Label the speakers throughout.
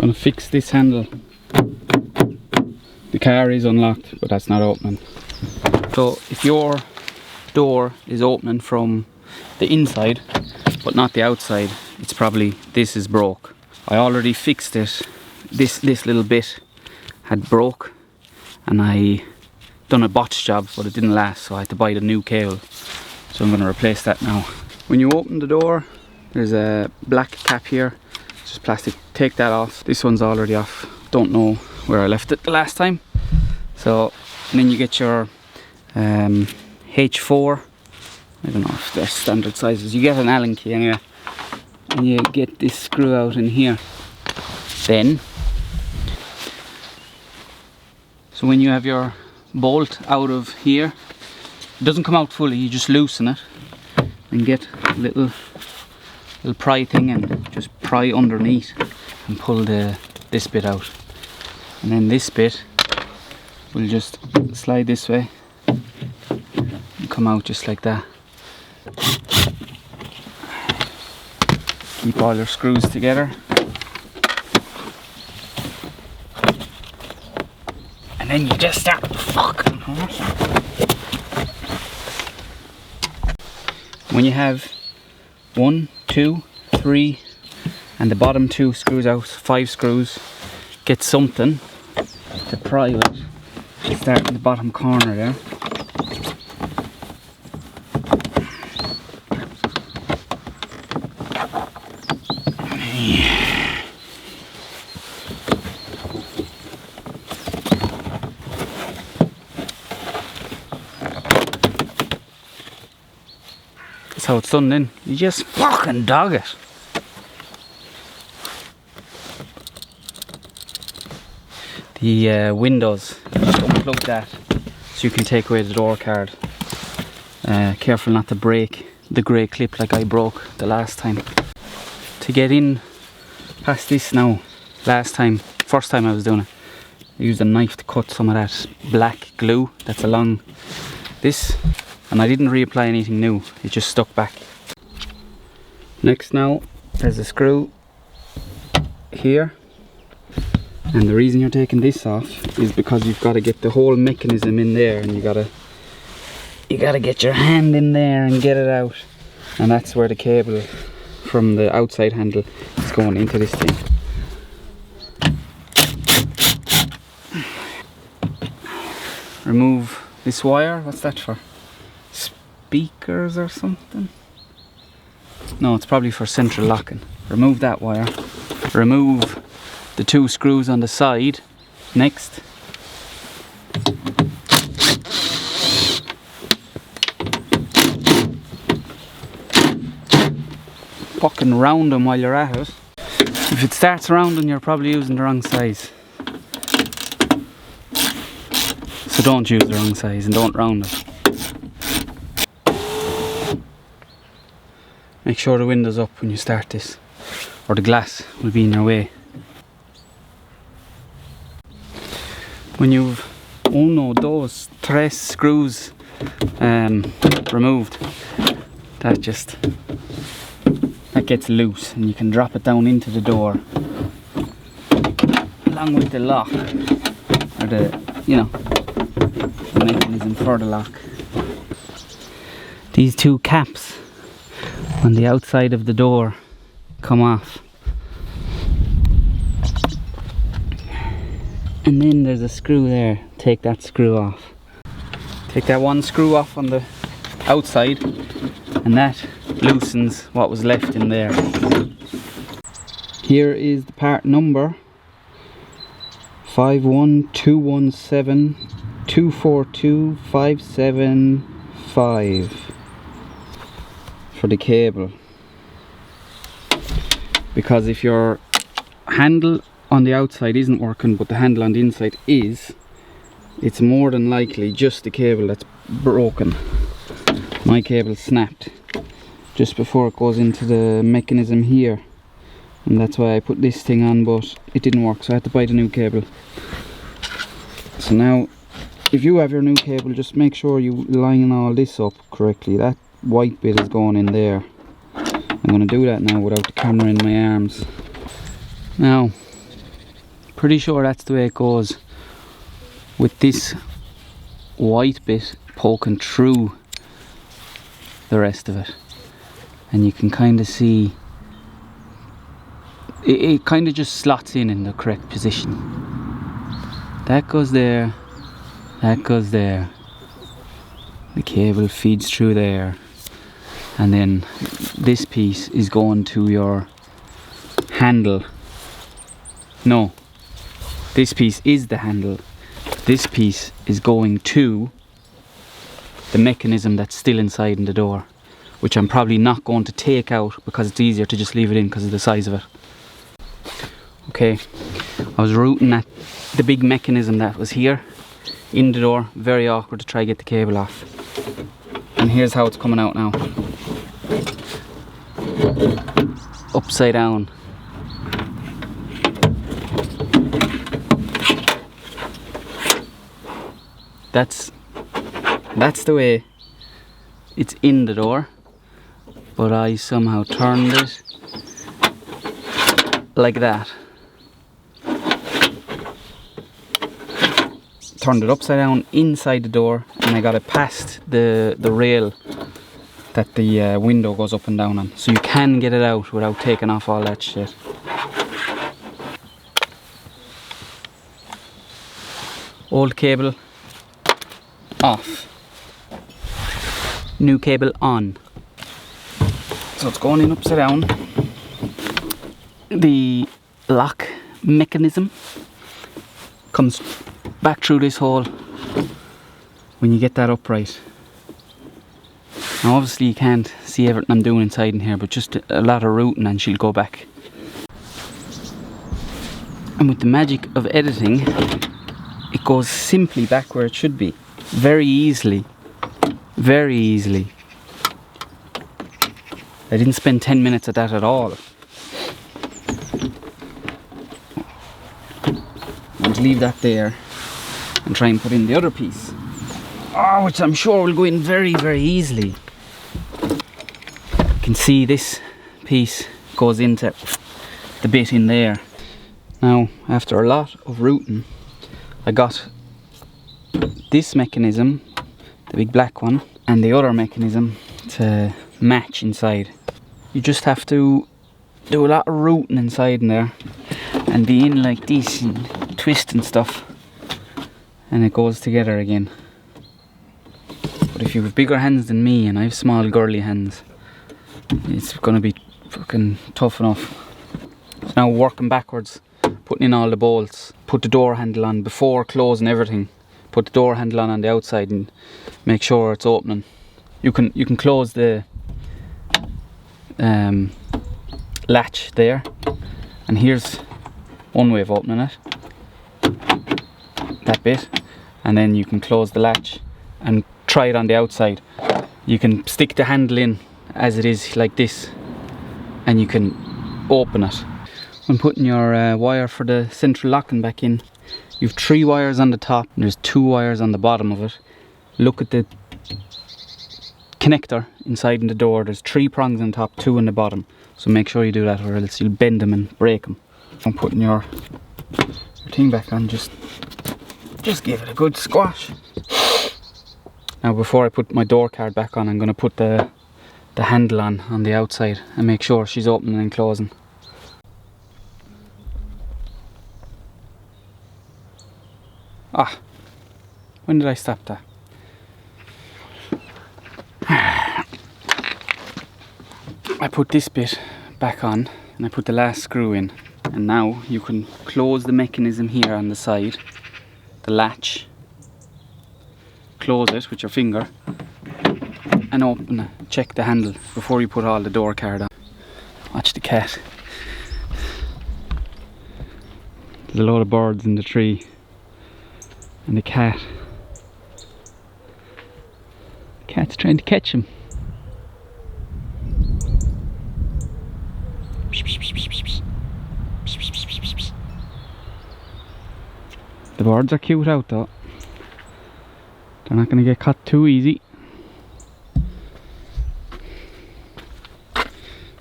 Speaker 1: Gonna fix this handle. The car is unlocked, but that's not opening. So if your door is opening from the inside but not the outside, it's probably this is broke. I already fixed it. This little bit had broke and I done a botch job, but it didn't last, so I had to buy the new cable. So I'm going to replace that now. When you open the door, there's a black cap here. It's just plastic. Take that off. This one's already off. Don't know where I left it the last time. So, and then you get your H4. I don't know if they're standard sizes. You get an Allen key anyway. And you get this screw out in here. Then, so when you have your bolt out of here, it doesn't come out fully, you just loosen it and get a little pry thing and just pry underneath and pull this bit out. And then this bit will just slide this way and come out just like that. Keep all your screws together. And then you just start fucking hard. When you have 1, 2, 3 and the bottom 2 screws out, 5 screws, get something to pry with. Start in the bottom corner there. That's how it's done then. You just fucking dog it. The windows, just unplug that so you can take away the door card. Careful not to break the grey clip like I broke the last time. To get in past this now, first time I was doing it, I used a knife to cut some of that black glue that's along this, and I didn't reapply anything new, it just stuck back. Next now, there's a screw here, and the reason you're taking this off is because you've got to get the whole mechanism in there, and you gotta get your hand in there and get it out, and that's where the cable from the outside handle is going into this thing. Remove this wire. What's that for? Speakers or something? No, it's probably for central locking. Remove that wire. Remove the 2 screws on the side. Next, fucking round them while you're at it. If it starts rounding, you're probably using the wrong size. So don't use the wrong size and don't round it. Make sure the window's up when you start this, or the glass will be in your way. When you've, oh no, those 3 screws removed, that gets loose and you can drop it down into the door along with the lock, or the mechanism for the lock. These 2 caps on the outside of the door come off, and then there's a screw there. Take that screw off. Take that 1 screw off on the outside, and that loosens what was left in there. Here is the part number 512424755 for the cable, because if your handle on the outside isn't working but the handle on the inside is, it's more than likely just the cable that's broken. My cable snapped just before it goes into the mechanism here, and that's why I put this thing on, but it didn't work, so I had to buy the new cable. So now, if you have your new cable, just make sure you line all this up correctly. That white bit is going in there. I'm going to do that now without the camera in my arms. Now, Pretty sure that's the way it goes, with this white bit poking through the rest of it, and you can kind of see it kind of just slots in the correct position. That goes there, that goes there, the cable feeds through there, and then this piece is going to your handle. No, this piece is the handle. This piece is going to the mechanism that's still inside in the door, which I'm probably not going to take out because it's easier to just leave it in because of the size of it. Okay, I was routing at the big mechanism that was here in the door. Very awkward to try to get the cable off. And here's how it's coming out now. Upside down. That's the way it's in the door, but I somehow turned it like that. Turned it upside down inside the door, and I got it past the rail that the window goes up and down on, so you can get it out without taking off all that shit. Old cable off, new cable on. So it's going in upside down. The lock mechanism comes back through this hole when you get that upright. Now obviously you can't see everything I'm doing inside in here, but just a lot of routing and she'll go back. And with the magic of editing, it goes simply back where it should be. Very easily. Very easily. I didn't spend 10 minutes at that at all. I'm going to leave that there and try and put in the other piece. Which I'm sure will go in very, very easily. You can see this piece goes into the bit in there. Now, after a lot of routing, I got this mechanism, the big black one, and the other mechanism to match inside. You just have to do a lot of routing inside in there and be in like this and twist and stuff, and it goes together again. But if you have bigger hands than me and I have small girly hands, it's gonna be fucking tough enough. So now working backwards, putting in all the bolts, put the door handle on before closing everything. Put the door handle on the outside and make sure it's opening. You can close the latch there, and here's one way of opening it, that bit, and then you can close the latch and try it on the outside. You can stick the handle in as it is like this, and you can open it. When putting your wire for the central locking back in, you've 3 wires on the top and there's 2 wires on the bottom of it. Look at the connector inside in the door. There's 3 prongs on top, 2 on the bottom. So make sure you do that, or else you'll bend them and break them. I'm putting your thing back on, just give it a good squash. Now before I put my door card back on, I'm going to put the handle on the outside and make sure she's opening and closing. When did I stop that? I put this bit back on and I put the last screw in, and now you can close the mechanism here on the side, the latch, close it with your finger and open it. Check the handle before you put all the door card on. Watch the cat. There's a load of birds in the tree. And the cat's trying to catch him. The birds are cute out though. They're not going to get caught too easy.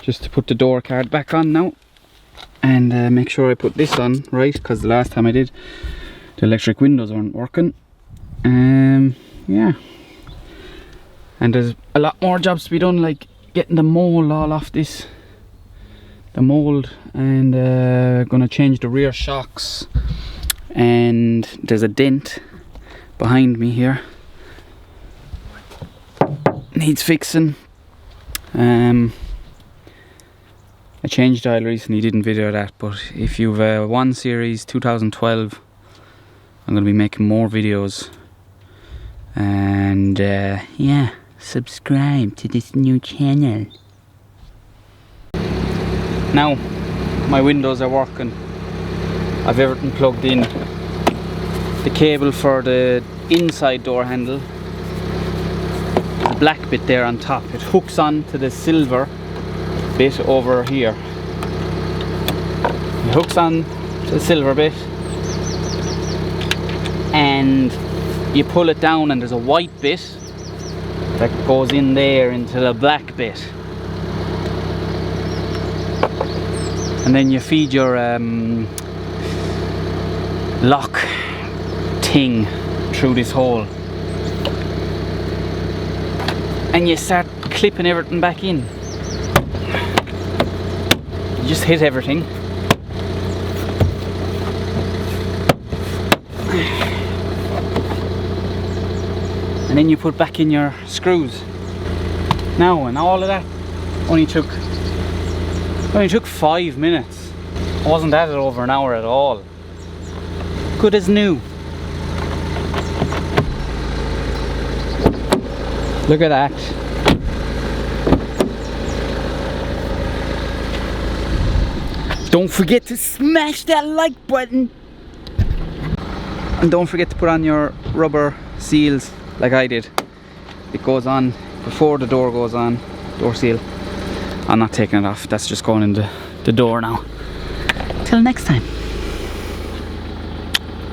Speaker 1: Just to put the door card back on now, and make sure I put this on right, because the last time I did, the electric windows weren't working. Yeah, and there's a lot more jobs to be done, like getting the mold all off this, the mold, and gonna change the rear shocks, and there's a dent behind me here, needs fixing. I changed oil recently, didn't video that, but if you've a 1 Series 2012, I'm going to be making more videos, and yeah, subscribe to this new channel. Now my windows are working, I've everything plugged in. The cable for the inside door handle, the black bit there on top, it hooks on to the silver bit over here. It hooks on to the silver bit, and you pull it down, and there's a white bit that goes in there into the black bit, and then you feed your lock thing through this hole, and you start clipping everything back in. You just hit everything, and then you put back in your screws. Now, and all of that only took 5 minutes. I wasn't at it over an hour at all. Good as new. Look at that. Don't forget to smash that like button. And don't forget to put on your rubber seals like I did. It goes on before the door goes on, door seal. I'm not taking it off, that's just going in the door now. Till next time.